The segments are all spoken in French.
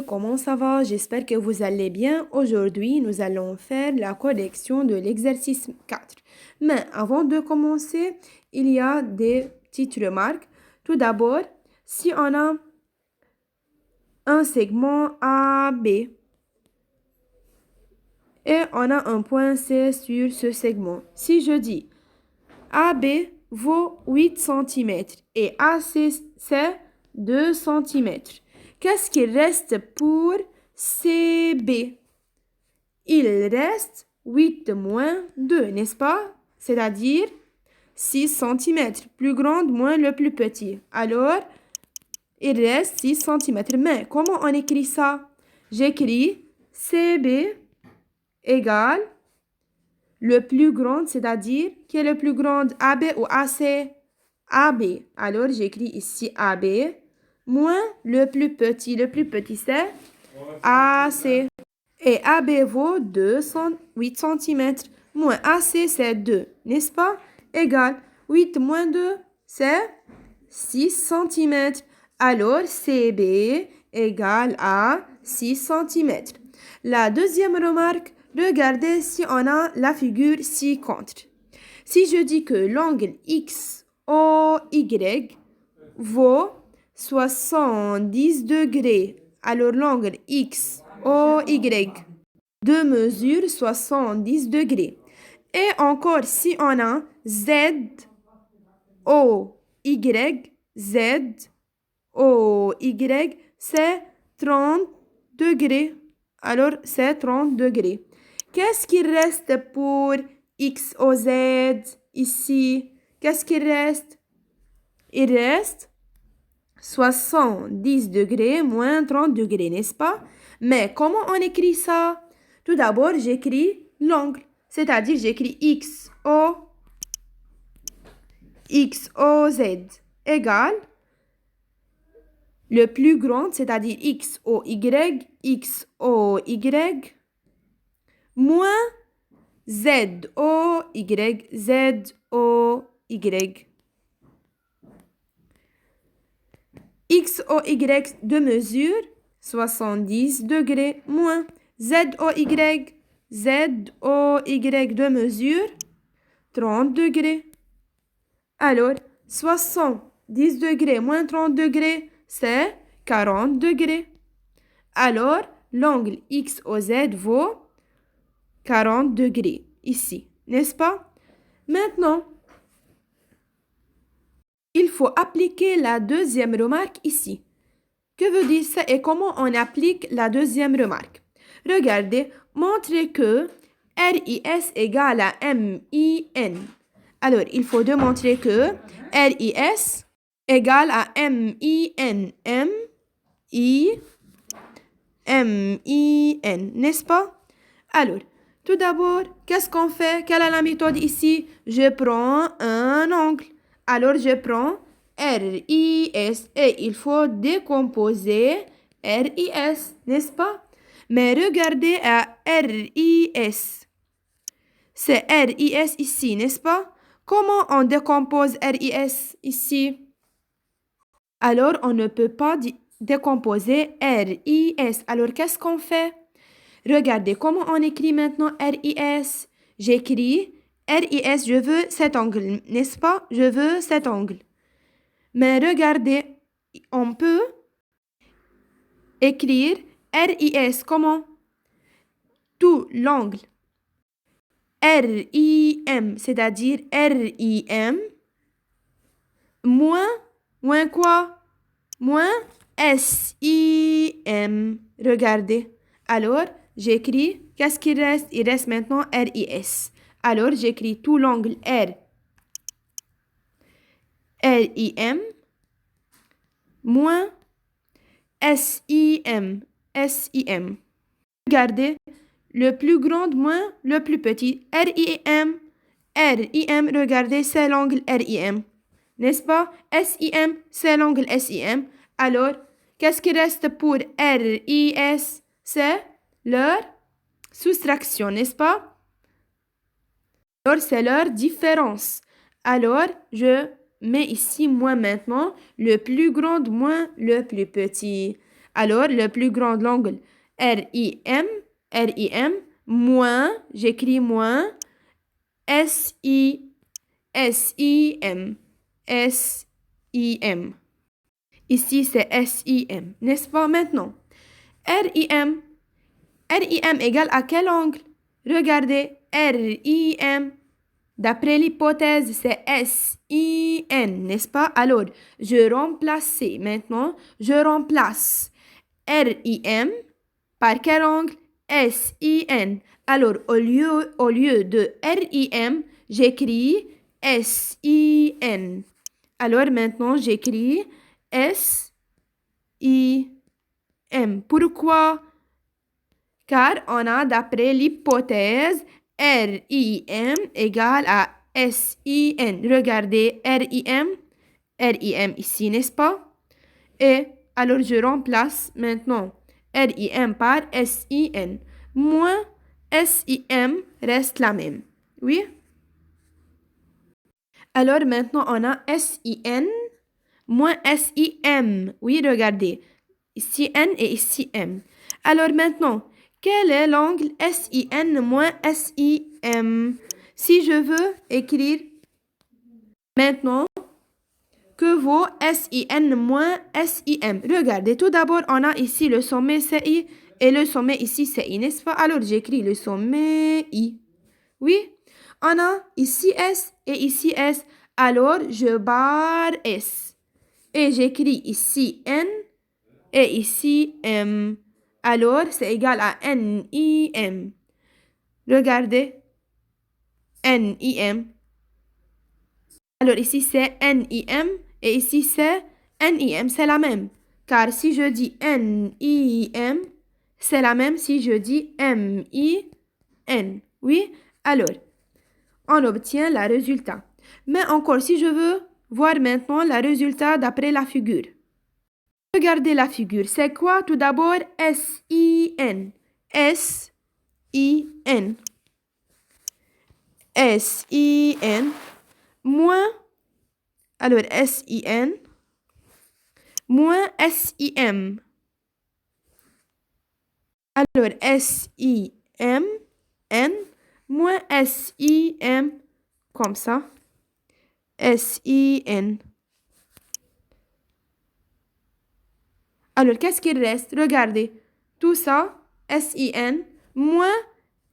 comment ça va? J'espère que vous allez bien. Aujourd'hui, nous allons faire la correction de l'exercice 4. Mais avant de commencer, il y a des petites remarques. Tout d'abord, si on a un segment AB et on a un point C sur ce segment, si je dis AB vaut 8 cm et AC c'est 2 cm, qu'est-ce qu'il reste pour CB? Il reste 8 moins 2, n'est-ce pas? C'est-à-dire 6 cm, plus grande moins le plus petit. Alors, il reste 6 cm. Mais comment on écrit ça? J'écris CB égale le plus grand, c'est-à-dire qui est le plus grand, AB ou AC? AB. Alors, j'écris ici AB moins le plus petit. Le plus petit, c'est AC. Et AB vaut 8 cm. Moins AC, c'est 2, n'est-ce pas? Égal. 8 moins 2, c'est 6 cm. Alors, CB égale à 6 cm. La deuxième remarque, regardez si on a la figure ci-contre. Si je dis que l'angle XOY vaut 70 degrés, alors l'angle XOY de mesure 70 degrés. Et encore, si on a ZOY, c'est 30 degrés. Alors, c'est 30 degrés. Qu'est-ce qu'il reste pour XOZ ici? Qu'est-ce qu'il reste? Il reste 70 degrés moins 30 degrés, n'est-ce pas? Mais comment on écrit ça? Tout d'abord, j'écris l'angle, c'est-à-dire j'écris XOZ égale le plus grand, c'est-à-dire XOY moins ZOY. XOY de mesure 70 degrés moins ZOY de mesure 30 degrés. Alors, 70 degrés moins 30 degrés, c'est 40 degrés. Alors, l'angle XOZ vaut 40 degrés ici, n'est-ce pas? Maintenant, il faut appliquer la deuxième remarque ici. Que veut dire ça et comment on applique la deuxième remarque? Regardez, montrez que RIS égale à MIN. Alors, il faut démontrer que RIS égale à MIN. MIN, n'est-ce pas? Alors, tout d'abord, qu'est-ce qu'on fait? Quelle est la méthode ici? Je prends un angle. Alors, je prends RIS et il faut décomposer RIS, n'est-ce pas? Mais regardez à RIS. C'est RIS ici, n'est-ce pas? Comment on décompose RIS ici? Alors, on ne peut pas décomposer RIS. Alors, qu'est-ce qu'on fait? Regardez comment on écrit maintenant RIS. J'écris RIS, je veux cet angle, n'est-ce pas? Je veux cet angle. Mais regardez, on peut écrire RIS comment? Tout l'angle RIM, c'est-à-dire RIM, moins quoi? Moins SIM. Regardez. Alors, j'écris, qu'est-ce qu'il reste? Il reste maintenant RIS. Alors, j'écris tout l'angle RIM moins SIM. Regardez, le plus grand moins le plus petit. RIM, regardez, c'est l'angle RIM. N'est-ce pas? SIM, c'est l'angle SIM. Alors, qu'est-ce qui reste pour RIS? C'est leur soustraction, n'est-ce pas? Alors, c'est leur différence. Alors, je mets ici moins maintenant, le plus grand moins le plus petit. Alors, le plus grand l'angle RIM, RIM, moins, j'écris moins, SI, SIM, SIM. Ici, c'est SIM, n'est-ce pas? Maintenant, RIM, RIM égale à quel angle? Regardez, RIM, d'après l'hypothèse, c'est SIN, n'est-ce pas? Alors, je remplace C. Maintenant, je remplace RIM par quel angle? SIN. Alors, au lieu de RIM, j'écris SIN. Alors, maintenant, j'écris SIM. Pourquoi? Car on a, d'après l'hypothèse, RIM égale à SIN. Regardez, RIM ici, n'est-ce pas? Et alors, je remplace maintenant RIM par SIN. Moins SIM reste la même. Oui? Alors, maintenant, on a SIN moins SIM. Oui, regardez. Ici N et ici M. Alors, maintenant, quel est l'angle SIN moins SIM? Si je veux écrire maintenant, que vaut SIN moins SIM? Regardez, tout d'abord, on a ici le sommet CI et le sommet ici CI, n'est-ce pas? Alors, j'écris le sommet I. Oui? On a ici S et ici S. Alors, je barre S. Et j'écris ici N et ici M. Alors, c'est égal à NIM. Regardez. NIM. Alors, ici, c'est NIM. Et ici, c'est NIM. C'est la même. Car si je dis NIM, c'est la même si je dis MIN. Oui? Alors, on obtient le résultat. Mais encore, si je veux voir maintenant le résultat d'après la figure. Regardez la figure. C'est quoi tout d'abord? SIN. SIN. SIN moins, alors SIN moins SIM. Alors SIM N moins SIM comme ça. SIN. Alors, qu'est-ce qu'il reste? Regardez. Tout ça, SIN, moins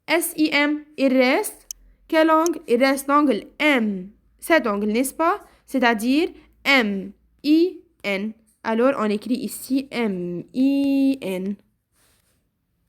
SIM. Il reste quel angle? Il reste l'angle M. Cet angle, n'est-ce pas? C'est-à-dire MIN. Alors, on écrit ici MIN.